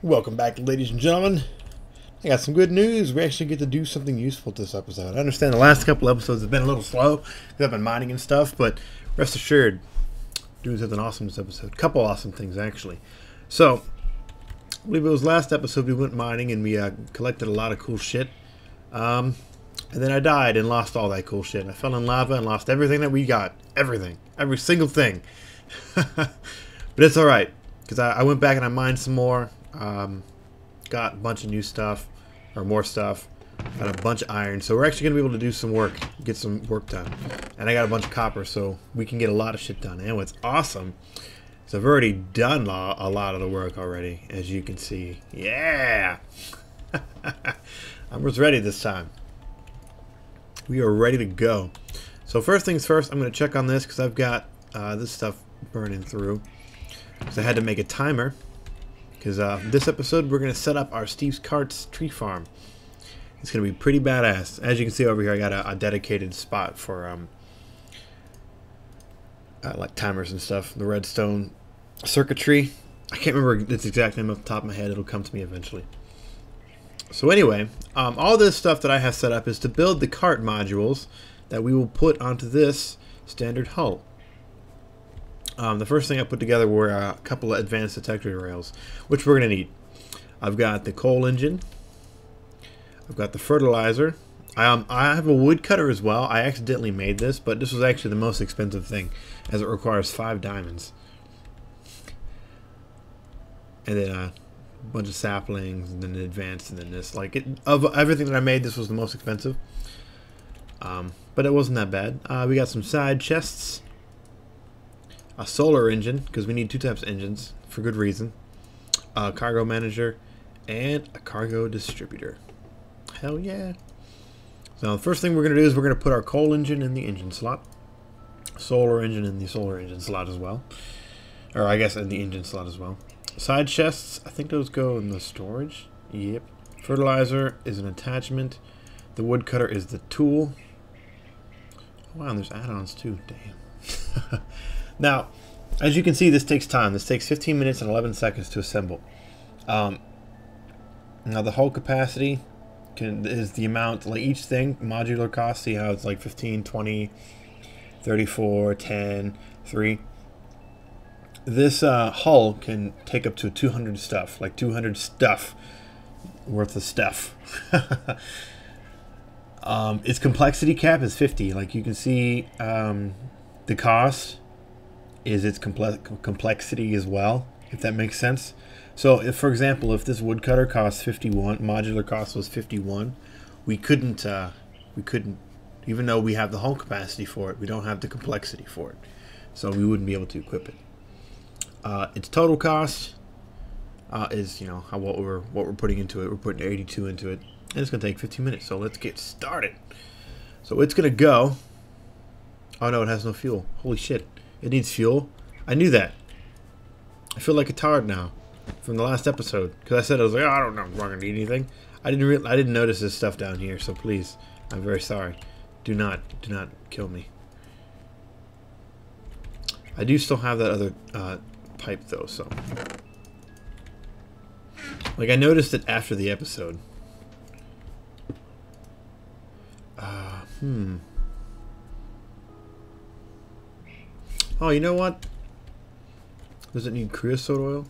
Welcome back, ladies and gentlemen. I got some good news. We actually get to do something useful this episode. I understand the last couple episodes have been a little slow because I've been mining and stuff, but rest assured, doing something awesome this episode. Couple awesome things, actually. So, I believe it was last episode we went mining and we collected a lot of cool shit. And then I died and lost all that cool shit. I fell in lava and lost everything that we got. Everything. Every single thing. But it's alright, because I went back and I mined some more. Got a bunch of new stuff, or more stuff. Got a bunch of iron, so we're actually going to be able to do some work, get some work done. And I got a bunch of copper, so we can get a lot of shit done. And what's awesome is I've already done a lot of the work already, as you can see. Yeah! I was ready this time. We are ready to go. So first things first, I'm going to check on this, because I've got this stuff burning through. So I had to make a timer. Because this episode, we're going to set up our Steve's Carts tree farm. It's going to be pretty badass. As you can see over here, I got a dedicated spot for like timers and stuff. The redstone circuitry. I can't remember its exact name off the top of my head. It'll come to me eventually. So anyway, all this stuff that I have set up is to build the cart modules that we will put onto this standard hull. The first thing I put together were a couple of advanced detector rails, which we're going to need. I've got the coal engine. I've got the fertilizer. I have a woodcutter as well. I accidentally made this, but this was actually the most expensive thing, as it requires 5 diamonds. And then a bunch of saplings, and then advanced, and then this. Like, of everything that I made, this was the most expensive. But it wasn't that bad. We got some side chests. A solar engine, because we need 2 types of engines for good reason. A cargo manager and a cargo distributor. Hell yeah. So the first thing we're going to do is we're going to put our coal engine in the engine slot. Solar engine in the solar engine slot as well. Or I guess in the engine slot as well. Side chests, I think those go in the storage. Yep. Fertilizer is an attachment. The woodcutter is the tool. Wow, and there's add-ons too. Damn. Now, as you can see, this takes time. This takes 15 minutes and 11 seconds to assemble. Now, the hull capacity is the amount, like each thing, modular cost. See how it's like 15, 20, 34, 10, 3. This hull can take up to 200 stuff, like 200 stuff worth of stuff. Its complexity cap is 50. Like you can see, the cost is its complexity as well, if that makes sense. So if, for example, if this woodcutter costs 51, modular cost was 51, we couldn't, even though we have the hull capacity for it, we don't have the complexity for it. So we wouldn't be able to equip it. Its total cost is, you know, what we're putting into it. We're putting 82 into it, and it's gonna take 15 minutes. So let's get started. So it's gonna go. Oh no, it has no fuel. Holy shit. It needs fuel. I knew that. I feel like a tard now from the last episode, because I said I was like, oh, I don't know, I'm not gonna need anything. I didn't notice this stuff down here, so please, I'm very sorry. Do not kill me. I do still have that other pipe though, so like I noticed it after the episode. Oh, you know what? Does it need creosote oil?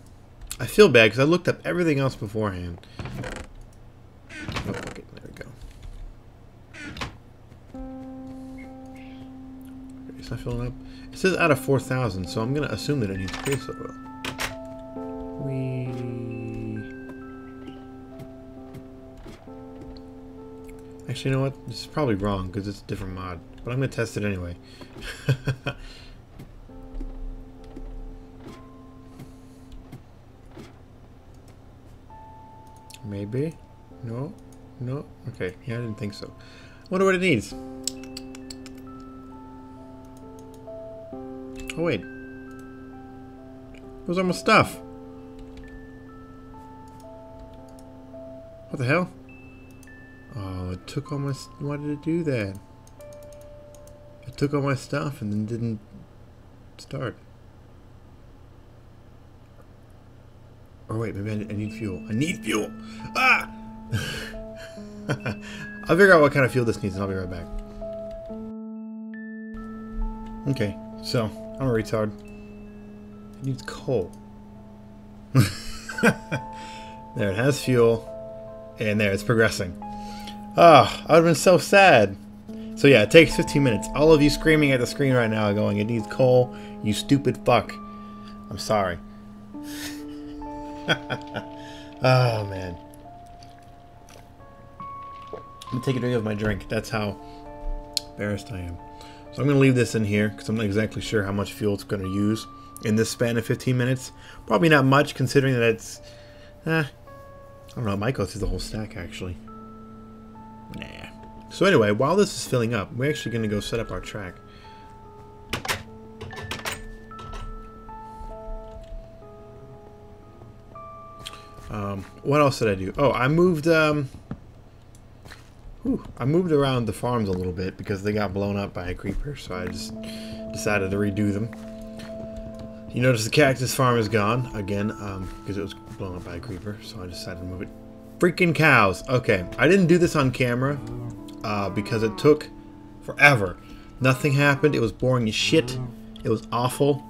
I feel bad because I looked up everything else beforehand. Oh, okay, there we go. Okay, it's not filling up. It says out of 4,000, so I'm going to assume that it needs creosote oil. Actually, you know what? This is probably wrong because it's a different mod, but I'm going to test it anyway. Maybe? No? No? Okay, yeah, I didn't think so. Wonder what it needs. Oh, wait. Where's all my stuff? What the hell? Oh, it took all my... Why did it do that? It took all my stuff and then didn't start. Or wait, maybe I need fuel. I need fuel! Ah! I'll figure out what kind of fuel this needs and I'll be right back. Okay, so, I'm a retard. It needs coal. There, it has fuel. And there, it's progressing. Ah, I would have been so sad. So yeah, it takes 15 minutes. All of you screaming at the screen right now going, it needs coal, you stupid fuck. I'm sorry. Oh, man. I'm going to take a drink of my drink. That's how embarrassed I am. So I'm going to leave this in here because I'm not exactly sure how much fuel it's going to use in this span of 15 minutes. Probably not much considering that it's... I don't know, it might go through the whole stack actually. Nah. So anyway, while this is filling up, we're actually going to go set up our track. What else did I do? Oh, I moved around the farms a little bit because they got blown up by a creeper, so I just decided to redo them. You notice the cactus farm is gone again because it was blown up by a creeper, so I decided to move it. Freaking cows! Okay, I didn't do this on camera because it took forever. Nothing happened. It was boring as shit. It was awful.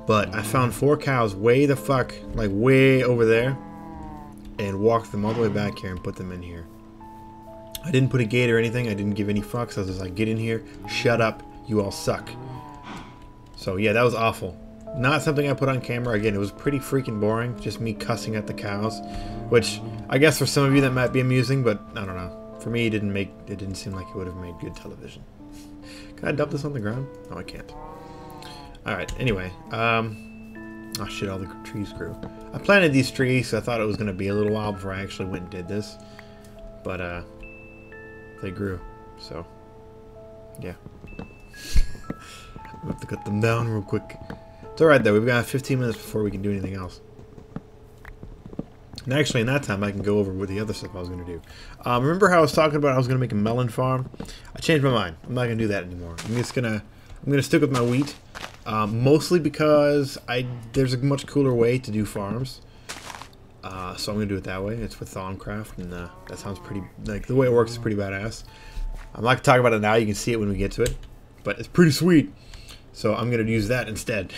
But I found 4 cows way the fuck, like way over there, and walked them all the way back here and put them in here. I didn't put a gate or anything. I didn't give any fucks. I was just like, get in here, shut up, you all suck. So yeah, that was awful. Not something I put on camera. Again, it was pretty freaking boring. Just me cussing at the cows, which I guess for some of you that might be amusing, but I don't know. For me, it didn't seem like it would have made good television. Can I dump this on the ground? No, I can't. Alright, anyway. Oh shit, all the trees grew. I planted these trees, so I thought it was going to be a little while before I actually went and did this. But, they grew. So, yeah. I have to cut them down real quick. It's alright though, we've got 15 minutes before we can do anything else. And actually, in that time, I can go over with the other stuff I was going to do. Remember how I was talking about I was going to make a melon farm? I changed my mind. I'm not going to do that anymore. I'm going to stick with my wheat. Mostly because there's a much cooler way to do farms. So I'm going to do it that way. It's with LanoCorp, and that sounds pretty... Like, the way it works is pretty badass. I'm not going to talk about it now. You can see it when we get to it. But it's pretty sweet. So I'm going to use that instead.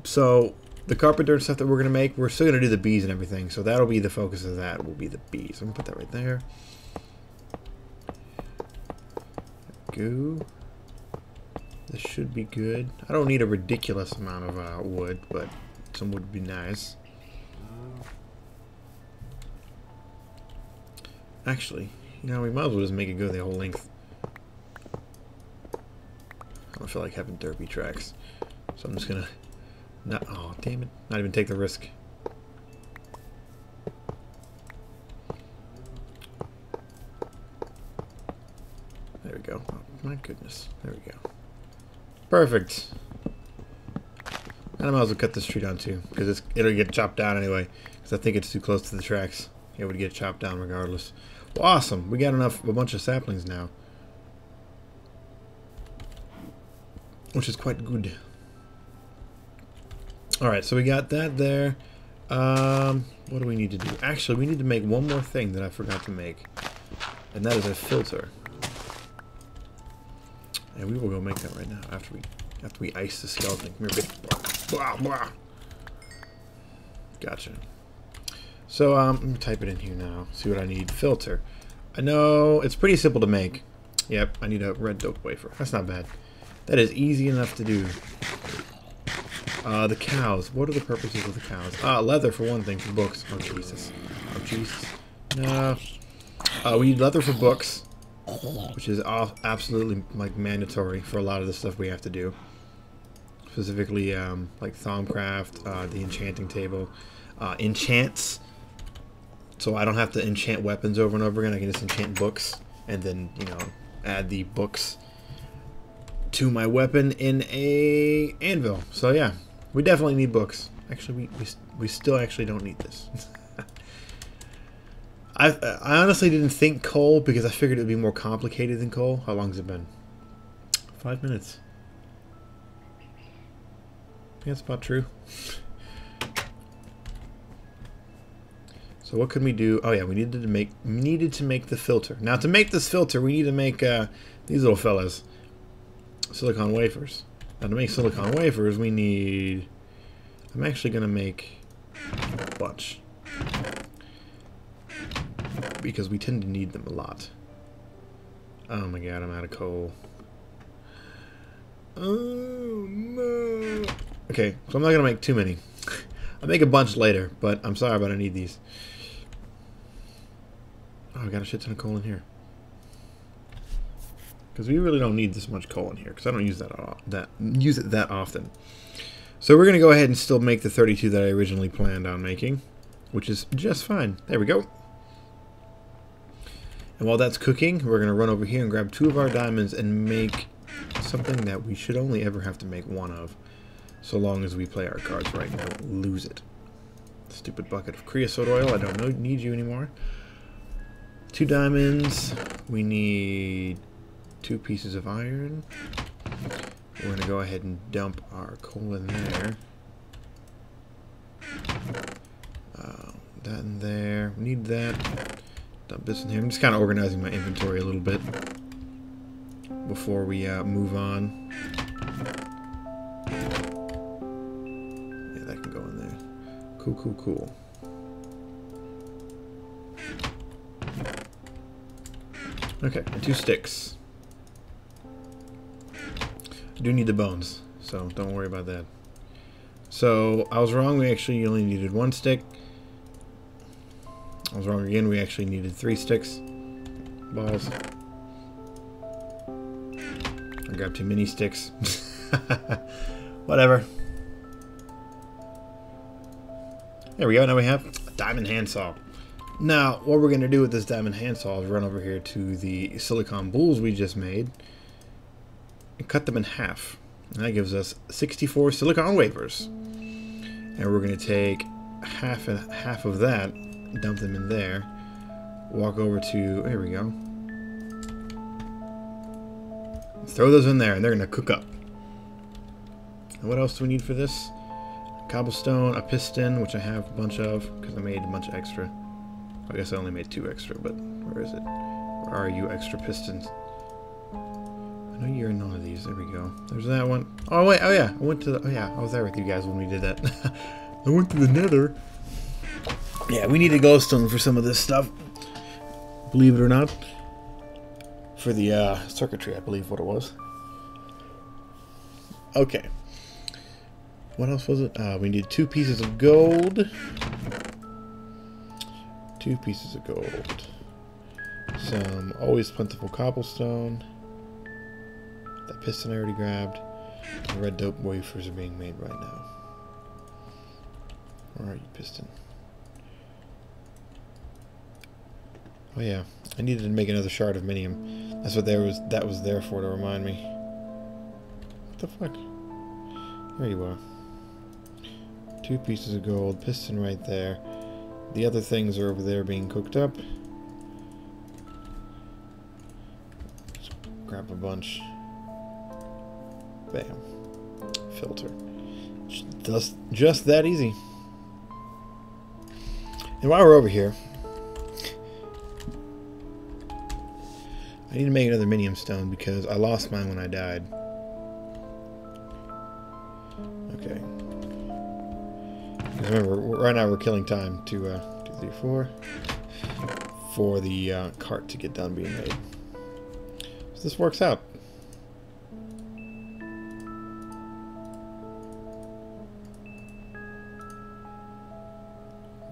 So the carpenter and stuff that we're going to make, we're still going to do the bees and everything. So that'll be the focus of that, will be the bees. I'm going to put that right there. Go. This should be good. I don't need a ridiculous amount of wood, but some wood would be nice. Actually, you know, we might as well just make it go the whole length. I don't feel like having derpy tracks. So I'm just gonna oh damn it, not even take the risk. There we go. Oh, my goodness. There we go. Perfect. And I might as well cut this tree down too, because it'll get chopped down anyway, because I think it's too close to the tracks. It would get chopped down regardless. Well, awesome. We got a bunch of saplings now, which is quite good. Alright, so we got that there. What do we need to do? Actually, we need to make one more thing that I forgot to make, and that is a filter. And we will go make that right now after we ice the skeleton. Come here, bitch. Blah, blah. Gotcha. So let me type it in here now. See what I need. Filter. I know it's pretty simple to make. Yep, I need a red dope wafer. That's not bad. That is easy enough to do. The cows. What are the purposes of the cows? Leather for one thing, for books. Oh Jesus. Oh Jesus. No. We need leather for books, which is absolutely like mandatory for a lot of the stuff we have to do. Specifically, like LanoCorp, the enchanting table, enchants. So I don't have to enchant weapons over and over again. I can just enchant books, and then add the books to my weapon in a anvil. So yeah, we definitely need books. Actually, we still actually don't need this. I honestly didn't think coal because I figured it would be more complicated than coal. How long has it been? 5 minutes. Yeah, that's about true. So what could we do? Oh yeah, we needed to make the filter. Now to make this filter, we need to make these little fellas, silicon wafers. Now to make silicon wafers, we need. I'm actually gonna make a bunch because we tend to need them a lot. Oh my god, I'm out of coal. Oh no. Okay, so I'm not gonna make too many. I'll make a bunch later, but I'm sorry, but I need these. Oh, I got a shit ton of coal in here. Because we really don't need this much coal in here, because I don't use use it that often. So we're going to go ahead and still make the 32 that I originally planned on making, which is just fine. There we go. And while that's cooking, we're going to run over here and grab 2 of our diamonds and make something that we should only ever have to make 1 of, so long as we play our cards right and don't lose it. Stupid bucket of creosote oil. I don't need you anymore. 2 diamonds. We need 2 pieces of iron. We're going to go ahead and dump our coal in there. That in there. We need that. Dump this in here. I'm just kind of organizing my inventory a little bit before we move on. Yeah, that can go in there. Cool, cool, cool. Okay, and 2 sticks. I do need the bones, so don't worry about that. So, I was wrong, we actually only needed 1 stick. I was wrong again, we actually needed 3 sticks. Balls. I grabbed too many sticks. Whatever. There we go, now we have a diamond handsaw. Now, what we're going to do with this diamond handsaw is run over here to the silicon bowls we just made and cut them in half. And that gives us 64 silicon wafers. And we're going to take half of that, dump them in there, walk over to, there we go, throw those in there, and they're going to cook up. And what else do we need for this? Cobblestone, a piston, which I have a bunch of, because I made a bunch of extra. I guess I only made 2 extra, but where is it? Where are you, extra pistons? I know you're in none of these. There we go. There's that one. Oh, wait. Oh, yeah. I went to the... Oh, yeah. I was there with you guys when we did that. I went to the nether. Yeah, we need a glowstone for some of this stuff. Believe it or not. For the circuitry, I believe what it was. Okay. What else was it? We need 2 pieces of gold. 2 pieces of gold. Some always plentiful cobblestone. That piston I already grabbed. The red dope wafers are being made right now. Where are you, piston? Oh yeah, I needed to make another shard of minium. That's what that was there for, to remind me. What the fuck? There you are. 2 pieces of gold, piston right there. The other things are over there being cooked up. Just grab a bunch. Bam. Filter. Just that easy. And while we're over here, I need to make another minium stone because I lost mine when I died. Okay. Remember, right now we're killing time to 2, 3, 4 for the cart to get done being made. So this works out.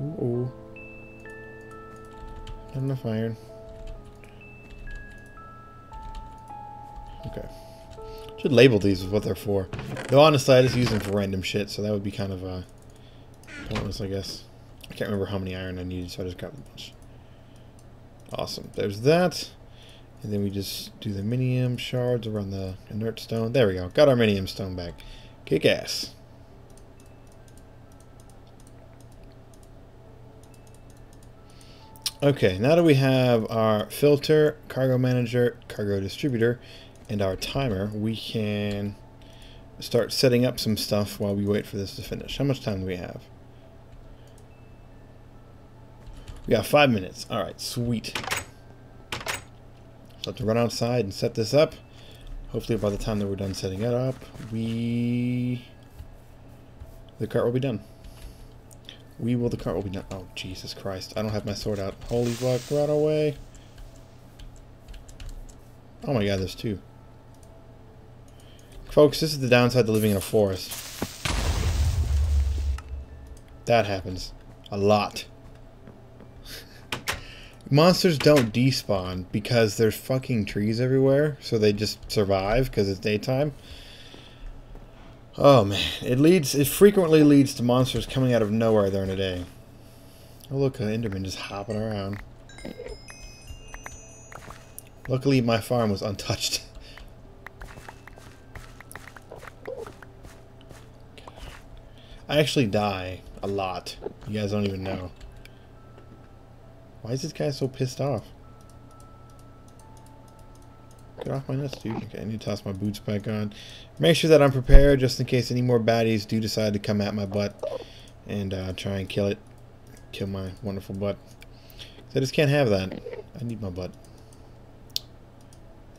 Ooh. Not enough iron. Okay. Should label these with what they're for. Though honestly, I just use them for random shit, so that would be kind of pointless, I guess. I can't remember how many iron I needed, so I just grabbed a bunch. Awesome. There's that. And then we just do the minium shards around the inert stone. There we go. Got our minium stone back. Kick ass. Okay, now that we have our filter, cargo manager, cargo distributor, and our timer, we can start setting up some stuff while we wait for this to finish. How much time do we have? We got 5 minutes. Alright, sweet. So I have to run outside and set this up. Hopefully by the time that we're done setting it up, the cart will be done. The cart will be done. Oh, Jesus Christ. I don't have my sword out. Holy fuck, run away. Oh my god, there's two. Folks, this is the downside to living in a forest. That happens. A lot. Monsters don't despawn because there's fucking trees everywhere, so they just survive because it's daytime. Oh man, it frequently leads to monsters coming out of nowhere during the day. Oh look, an Enderman just hopping around. Luckily my farm was untouched. I actually die a lot. You guys don't even know. Why is this guy so pissed off? Get off my nuts, dude. Okay, I need to toss my boots back on. Make sure that I'm prepared just in case any more baddies do decide to come at my butt and try and kill it. Kill my wonderful butt. I just can't have that. I need my butt.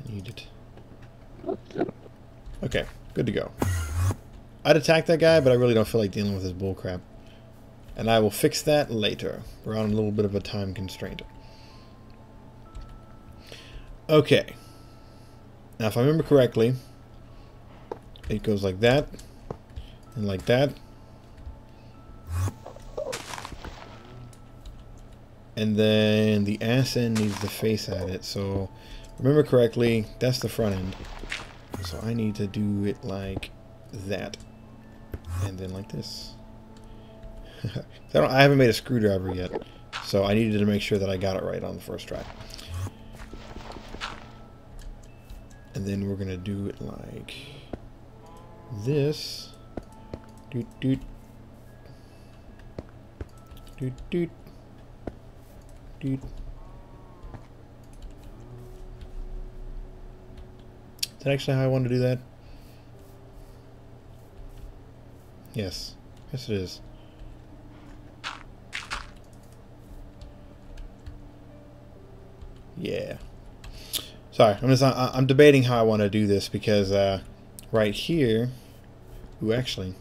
I need it. Okay, good to go. I'd attack that guy, but I really don't feel like dealing with his bullcrap. And I will fix that later. We're on a little bit of a time constraint. Okay. Now, if I remember correctly, it goes like that, and like that. And then the ass end needs to face at it. So, remember correctly, that's the front end. So I need to do it like that. And then like this. I haven't made a screwdriver yet, so I needed to make sure that I got it right on the first try. And then we're gonna do it like this. Doot doot. Doot doot. Doot. Is that actually how I want to do that? Yes. Yes it is. Yeah. Sorry, I'm debating how I want to do this because right here, ooh, actually,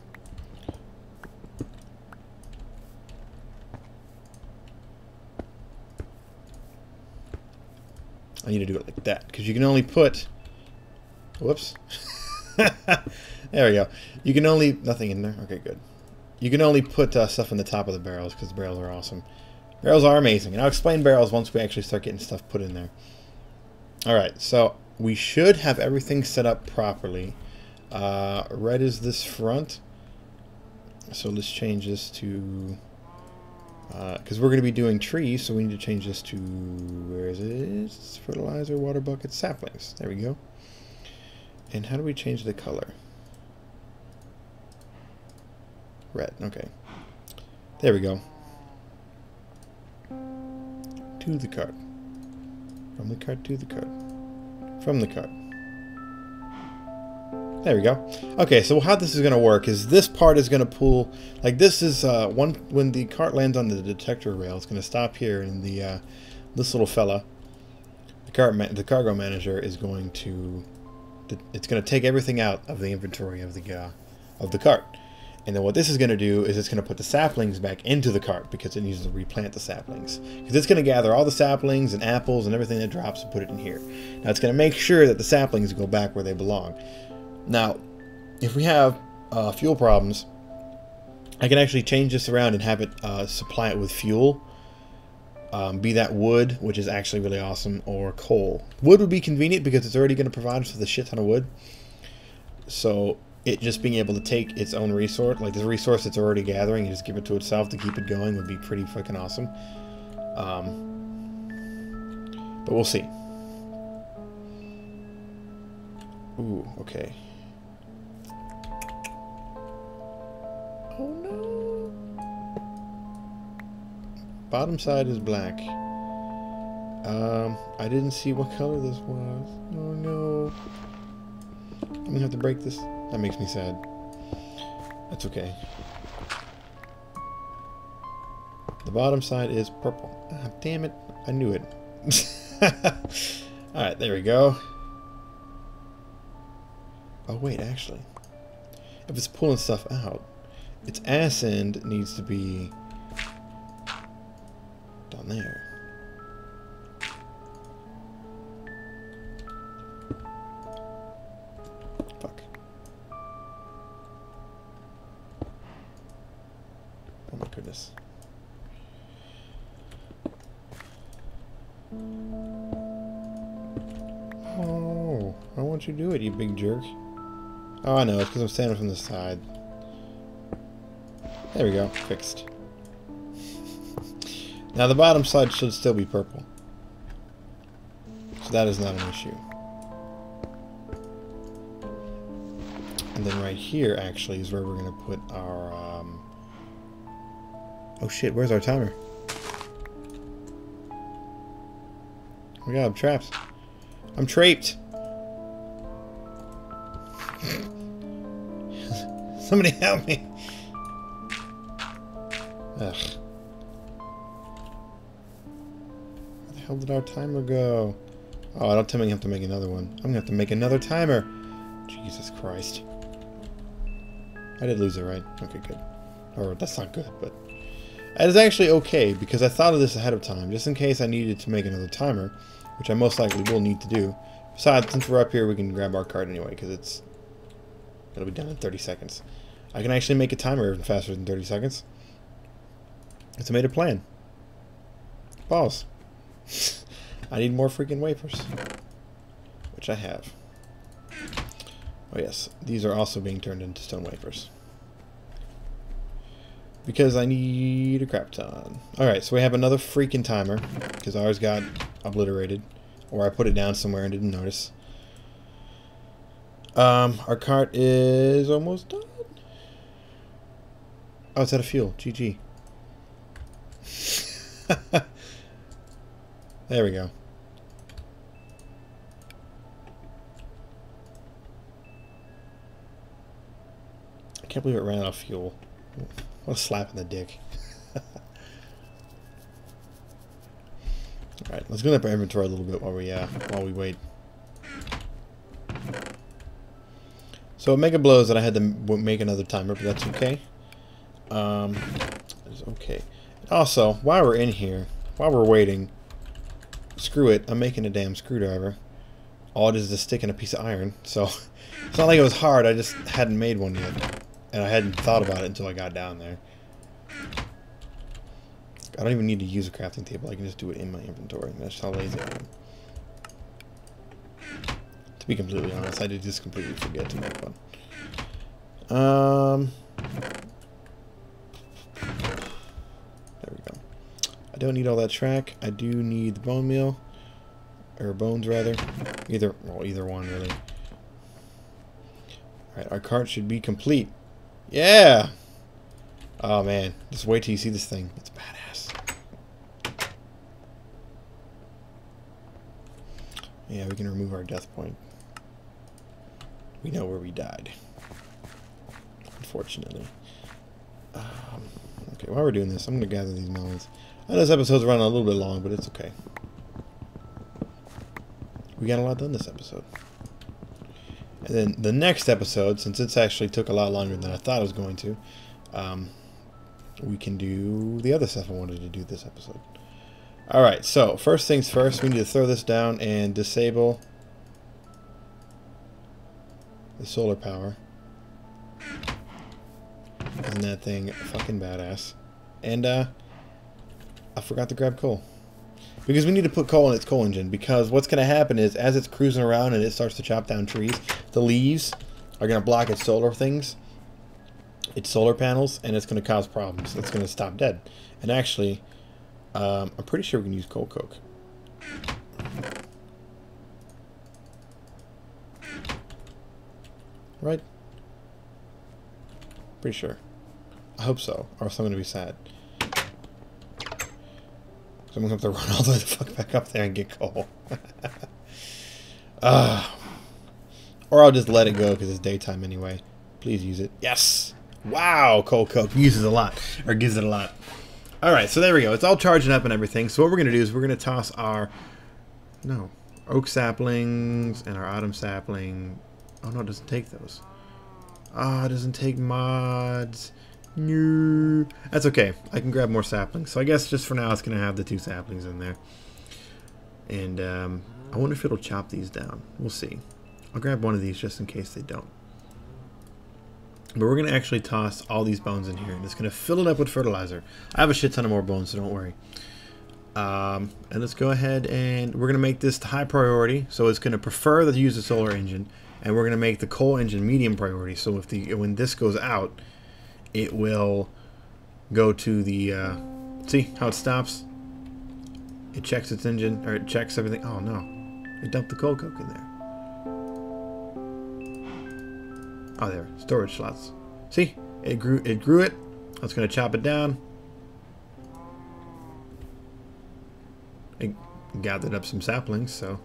I need to do it like that because you can only put. Whoops. There we go. You can only nothing in there. Okay, good. You can only put stuff in the top of the barrels because the barrels are awesome. Barrels are amazing, and I'll explain barrels once we actually start getting stuff put in there. Alright, so we should have everything set up properly. Red is this front. So let's change this to... because we're going to be doing trees, so we need to change this to... where is it? Fertilizer, water bucket, saplings. There we go. And how do we change the color? Red, okay. There we go. To the cart. From the cart to the cart. From the cart. There we go. Okay, so how this is going to work is this part is going to pull, like this is when the cart lands on the detector rail, it's going to stop here, and the this little fella, the cargo manager, is going to, it's going to take everything out of the inventory of the cart. And then what this is going to do is it's going to put the saplings back into the cart because it needs to replant the saplings. Because it's going to gather all the saplings and apples and everything that drops and put it in here. Now it's going to make sure that the saplings go back where they belong. Now, if we have fuel problems, I can actually change this around and have it supply it with fuel. Be that wood, which is actually really awesome, or coal. Wood would be convenient because it's already going to provide us with a shit ton of wood. So it just being able to take its own resource, like the resource it's already gathering, and just give it to itself to keep it going would be pretty fucking awesome. But we'll see. Ooh, okay. Oh no! Bottom side is black. I didn't see what color this was. Oh no. I'm gonna have to break this. That makes me sad. That's okay. The bottom side is purple. Ah, damn it. I knew it. Alright, there we go. Oh, wait, actually. If it's pulling stuff out, its ass end needs to be down there. Fuck. Oh my goodness. Oh, why won't you do it, you big jerk? Oh, I know, it's because I'm standing from the side. There we go, fixed. Now the bottom side should still be purple. So that is not an issue. And then right here, actually, is where we're going to put our... Oh shit, where's our timer? Oh my god, I'm trapped. I'm trapped! Somebody help me! Ugh. Where the hell did our timer go? Oh, don't tell me I have to make another one. I'm gonna have to make another timer! Jesus Christ. I did lose it, right? Okay, good. Or, that's not good, but... That is actually okay, because I thought of this ahead of time, just in case I needed to make another timer, which I most likely will need to do. Besides, since we're up here, we can grab our card anyway, because it'll be done in 30 seconds. I can actually make a timer even faster than 30 seconds. It's a made a plan. Pause. I need more freaking wafers. Which I have. Oh yes, these are also being turned into stone wafers. Because I need a crap ton. Alright, so we have another freaking timer. Because ours got obliterated. Or I put it down somewhere and didn't notice. Our cart is almost done. Oh, it's out of fuel. GG. There we go. I can't believe it ran out of fuel. What a slap in the dick. Alright, let's go up our inventory a little bit while we wait. So Mega blows that I had to make another timer, but that's okay. It's okay. Also, while we're in here, while we're waiting, screw it, I'm making a damn screwdriver. All it is a stick and a piece of iron, so it's not like it was hard, I just hadn't made one yet. And I hadn't thought about it until I got down there. I don't even need to use a crafting table, I can just do it in my inventory. That's how lazy I am. To be completely honest, I did just completely forget to make one. There we go. I don't need all that track. I do need the bone meal. Or bones, rather. Either one, really. Alright, our cart should be complete. Yeah! Oh, man. Just wait till you see this thing. It's badass. Yeah, we can remove our death point. We know where we died. Unfortunately. Okay, while we're doing this, I'm going to gather these melons. I know this episode's running a little bit long, but it's okay. We got a lot done this episode. And then the next episode, since it's actually took a lot longer than I thought it was going to, we can do the other stuff I wanted to do this episode. Alright, so first things first, we need to throw this down and disable the solar power. Isn't that thing fucking badass? And I forgot to grab coal. Because we need to put coal in its coal engine, because what's going to happen is as it's cruising around and it starts to chop down trees, the leaves are going to block its solar things, its solar panels, and it's going to cause problems. It's going to stop dead. And actually, I'm pretty sure we can use coal coke. Right? Pretty sure. I hope so, or else I'm going to be sad. So I'm going to have to run all the way the fuck back up there and get coal. Or I'll just let it go because it's daytime anyway. Please use it. Yes! Wow! Coal coke uses a lot. Or gives it a lot. Alright, so there we go. It's all charging up and everything. So what we're going to do is we're going to toss our... No. Oak saplings and our autumn sapling. Oh, no, it doesn't take those. Ah, it doesn't take mods. No. That's okay. I can grab more saplings. So I guess just for now it's going to have the 2 saplings in there. And I wonder if it'll chop these down. We'll see. I'll grab one of these just in case they don't. But we're going to actually toss all these bones in here, and it's going to fill it up with fertilizer. I have a shit ton of more bones, so don't worry. And let's go ahead and we're going to make this the high priority. So it's going to prefer to use the solar engine, and we're going to make the coal engine medium priority. So if when this goes out, it will go to the... see how it stops? It checks its engine, or it checks everything. Oh no, it dumped the coal coke in there. Oh, there, storage slots. See, it grew it. I was going to chop it down. It gathered up some saplings, so.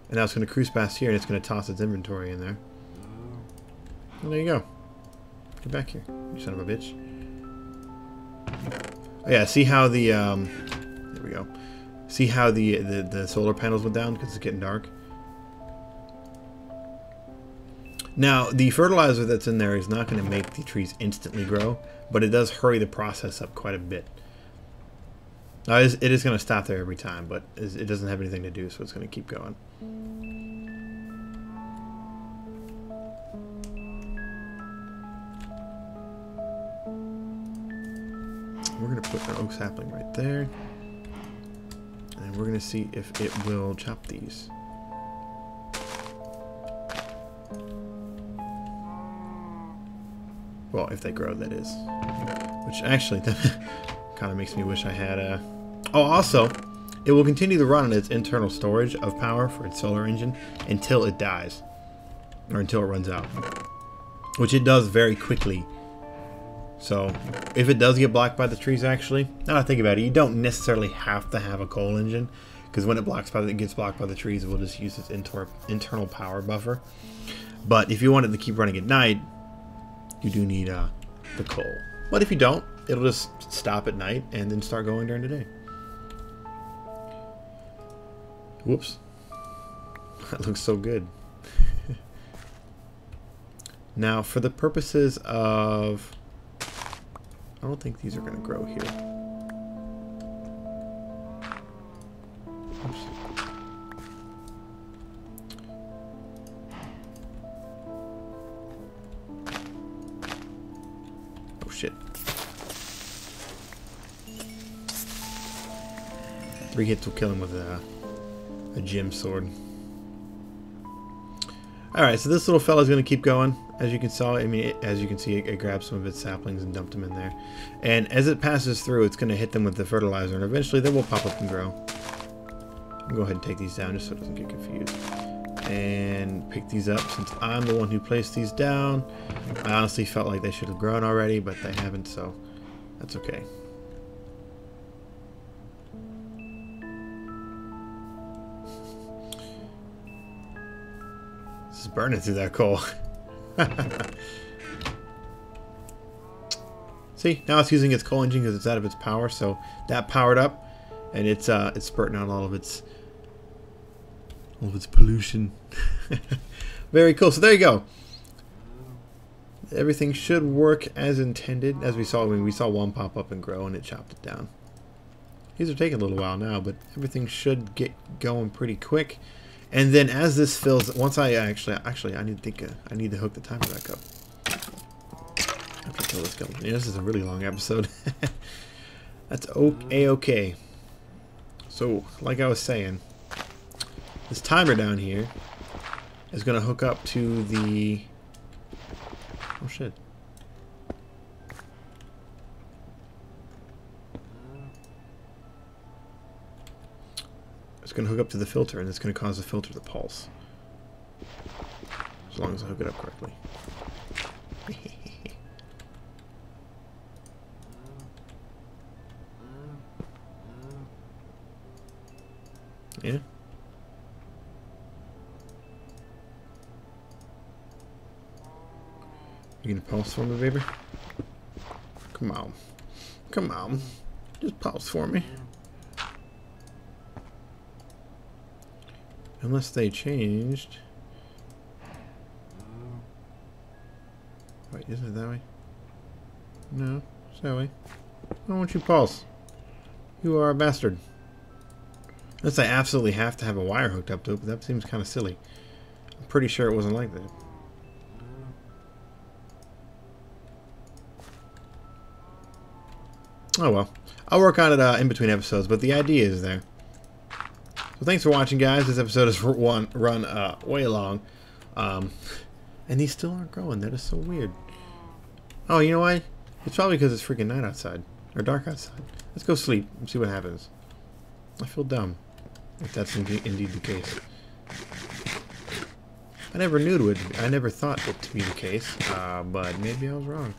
And now it's going to cruise past here, and it's going to toss its inventory in there. Well, there you go. Get back here, you son of a bitch. Oh yeah, see how the there we go. See how the solar panels went down because it's getting dark. Now, the fertilizer that's in there is not going to make the trees instantly grow, but it does hurry the process up quite a bit. Now, it is going to stop there every time, but it doesn't have anything to do, so it's going to keep going. We're going to put an oak sapling right there, and we're going to see if it will chop these. Well, if they grow, that is. Which actually kind of makes me wish I had a... Oh, also, it will continue to run on its internal storage of power for its solar engine until it dies. Or until it runs out. Which it does very quickly. So, if it does get blocked by the trees, actually, now that I think about it, you don't necessarily have to have a coal engine. Because when it gets blocked by the trees, it will just use its internal power buffer. But if you want it to keep running at night, you do need the coal. But if you don't, it'll just stop at night and then start going during the day. Whoops. That looks so good. Now, for the purposes of... I don't think these are going to grow here. Oops. Shit. 3 hits will kill him with a gem sword. Alright, so this little fella's going to keep going. As you can see, it grabbed some of its saplings and dumped them in there. And as it passes through, it's going to hit them with the fertilizer, and eventually they will pop up and grow. I'll go ahead and take these down just so it doesn't get confused. And pick these up since I'm the one who placed these down. I honestly felt like they should have grown already, but they haven't, so that's okay. This is burning through that coal. See, now it's using its coal engine because it's out of its power, so that powered up, and it's spurting out all of its pollution. Very cool. So there you go. Everything should work as intended. As we saw when we saw one pop up and grow, and it chopped it down. These are taking a little while now, but everything should get going pretty quick. And then as this fills, once I actually I need to hook the timer back up. After I kill this skeleton. Yeah, this is a really long episode. That's okay. So, like I was saying, this timer down here is going to hook up to the... Oh shit. It's going to hook up to the filter, and it's going to cause the filter to pulse. As long as I hook it up correctly. Yeah. You gonna pulse for me, baby? Come on. Come on. Just pause for me. Unless they changed. Wait, isn't it that way? No, it's that way. Why won't you pulse? You are a bastard. Unless I absolutely have to have a wire hooked up to it, but that seems kind of silly. I'm pretty sure it wasn't like that. Oh well. I'll work on it in between episodes, but the idea is there. So thanks for watching, guys. This episode is run way long. And these still aren't growing. That is so weird. Oh, you know why? It's probably because it's freaking night outside. Or dark outside. Let's go sleep and see what happens. I feel dumb. If that's indeed the case. I never knew it. I never thought it to be the case. But maybe I was wrong.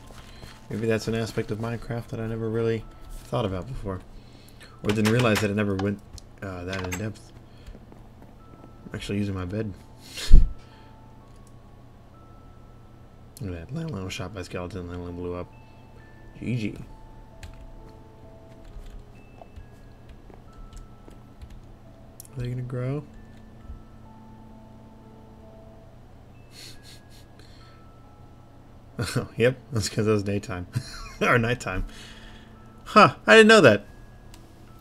Maybe that's an aspect of Minecraft that I never really thought about before. Or didn't realize that it never went that in depth. I'm actually using my bed. Look at that. Lano shot by skeleton. Lano blew up. GG. Are they gonna grow? Oh, yep. That's because it was daytime. Or nighttime. Huh. I didn't know that.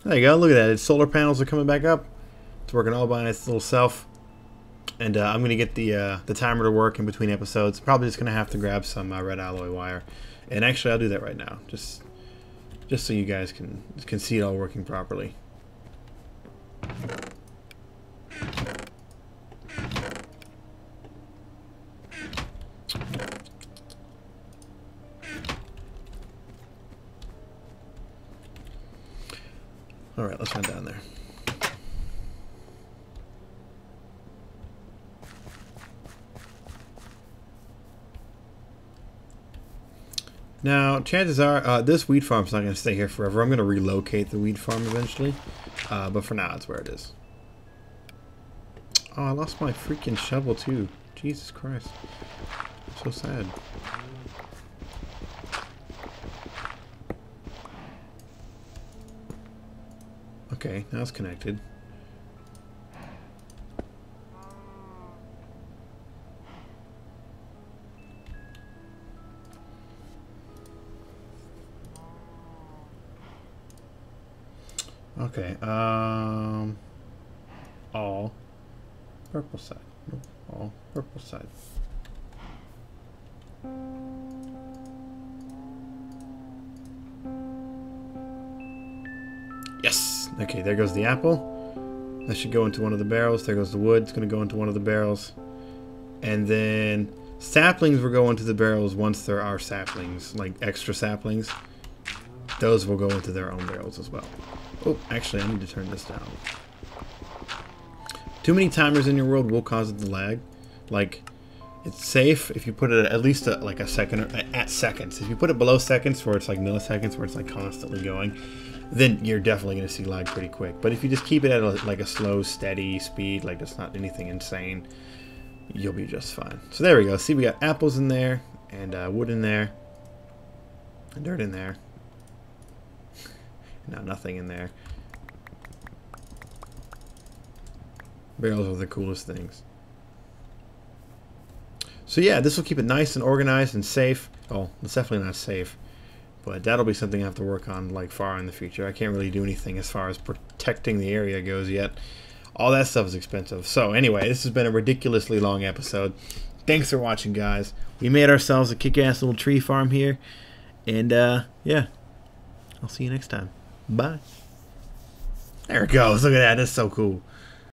There you go. Look at that. Its solar panels are coming back up. It's working all by its little self. And I'm going to get the timer to work in between episodes. Probably just going to have to grab some red alloy wire. And actually, I'll do that right now. Just so you guys can see it all working properly. Alright, let's run down there. Now, chances are, this weed farm's not going to stay here forever. I'm going to relocate the weed farm eventually. But for now, it's where it is. Oh, I lost my freaking shovel, too. Jesus Christ. I'm so sad. Okay, now it's connected. Okay, all purple side. Nope, all purple side. Yes! Okay, there goes the apple. That should go into one of the barrels. There goes the wood. It's going to go into one of the barrels. And then saplings will go into the barrels once there are saplings, like extra saplings. Those will go into their own barrels as well. Oh, actually, I need to turn this down. Too many timers in your world will cause it to lag. Like, it's safe if you put it at least like a second, or at seconds. If you put it below seconds, where it's like milliseconds, where it's like constantly going, then you're definitely going to see lag pretty quick. But if you just keep it at like a slow, steady speed, like it's not anything insane, you'll be just fine. So there we go. See, we got apples in there, and wood in there, and dirt in there. Now nothing in there. Barrels are the coolest things. So yeah, this will keep it nice and organized and safe. Oh, it's definitely not safe. But that'll be something I have to work on like far in the future. I can't really do anything as far as protecting the area goes yet. All that stuff is expensive. So anyway, this has been a ridiculously long episode. Thanks for watching, guys. We made ourselves a kick-ass little tree farm here. And yeah, I'll see you next time. Bye. There it goes. Look at that. That's so cool.